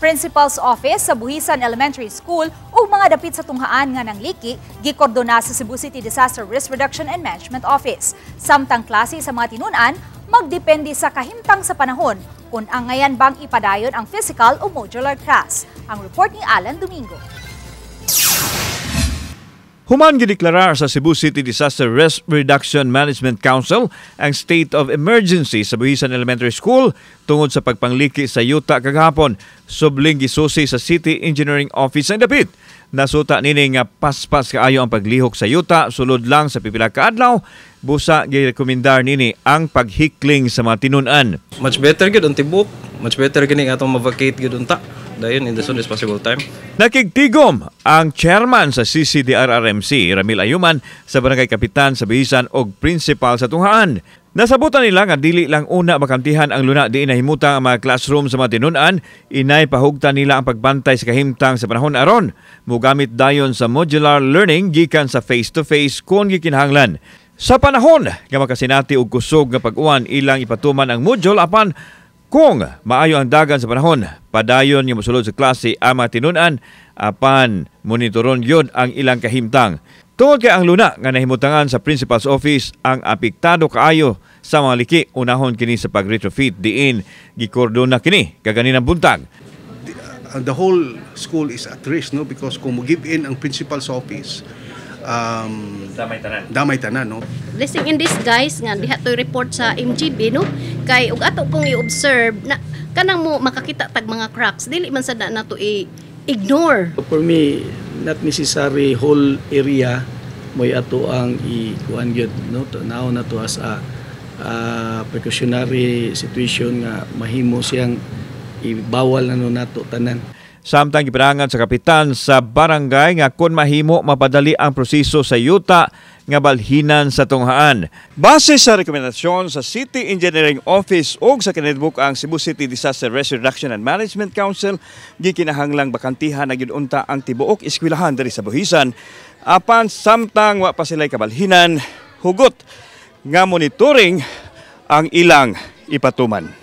Principal's Office sa Buhisan Elementary School ug mga dapit sa tunghaan nga ng liki gikordona sa Cebu City Disaster Risk Reduction and Management Office. Samtang klase sa mga tinunan magdepende sa kahimtang sa panahon kung ang ngayon bang ipadayon ang physical o modular class. Ang report ni Alan Domingo. Human gideklarar sa Cebu City Disaster Risk Reduction Management Council ang state of emergency sa Buhisan Elementary School tungod sa pagpangliki sa yuta kagahapon. Subling gisusi sa City Engineering Office ang dapit. Nasuta nini nga paspas kaayo ang paglihok sa yuta sulod lang sa pipila ka adlaw. Busa girekomendar nini ang paghikling sa mga tinunan. Much better gid ang tibok. Much better gani atong ma-vacate gid unta. Dayon in the soonest possible time. Nakigtigom ang chairman sa CCDRRMC, Ramil Ayuman, sa barangay kapitan sa Buhisan og principal sa tunghaan. Nasabutan nila nga dili lang una makantihan ang luna di inahimutang ang mga classroom sa mga tinunan, inay pahugtan nila ang pagbantay sa kahimtang sa panahon aron. Mugamit dayon sa modular learning gikan sa face-to-face kung gikinahanglan. Sa panahon nga makasinati og kusog nga pag-uwan ilang ipatuman ang module apan kung maayo ang dagan sa panahon, padayon yung mosulod sa klase ang mga tinunan, apan monitoron yun ang ilang kahimtang. Tungod kay ang luna nga nahimutangan sa Principal's Office ang apektado kaayo sa mga liki, unahon kini sa pag-retrofit diin, gikordona kini kaganinang buntag. The whole school is at risk, no? Because kung mag-give in ang Principal's Office, damay tanan, no? Blessing in disguise nga diha to report sa MGB, no, kay ug ato kung i-observe na kanang mo makakita tag mga cracks dili man sad na to ignore. For me, not necessary whole area moy ato ang ikuan gyud, no, now na to as a precautionary situation nga mahimo siyang ibawal na nato tanan. Samtang giparangan sa kapitan sa barangay nga kung mahimo mapadali ang proseso sa yuta nga balhinan sa tunghaan. Base sa rekomendasyon sa City Engineering Office o sa kinedbuk ang Cebu City Disaster Risk Reduction and Management Council, gikinahanglang bakantihan na gidunta ang tibuok eskwelahan diri sa Buhisan. Apan samtang wa pa sila'y kabalhinan, hugot nga monitoring ang ilang ipatuman.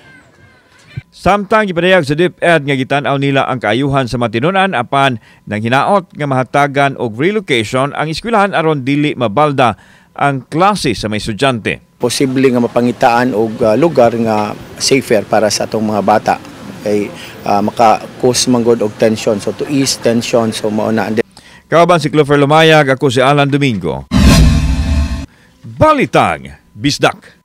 Samtang gipadayag sa DepEd nga gitan-aw nila ang kaayuhan sa mga tinunan apan nang hinaot nga mahatagan og relocation ang eskwelahan aron dili mabalda ang klase sa mga estudyante. Posible nga mapangitaan og lugar nga safer para sa atong mga bata kay maka-cause manggod og tension, so to ease tension, so mao na. Kauban si Clover Lumayag, ako si Alan Domingo. Balitang Bisdak.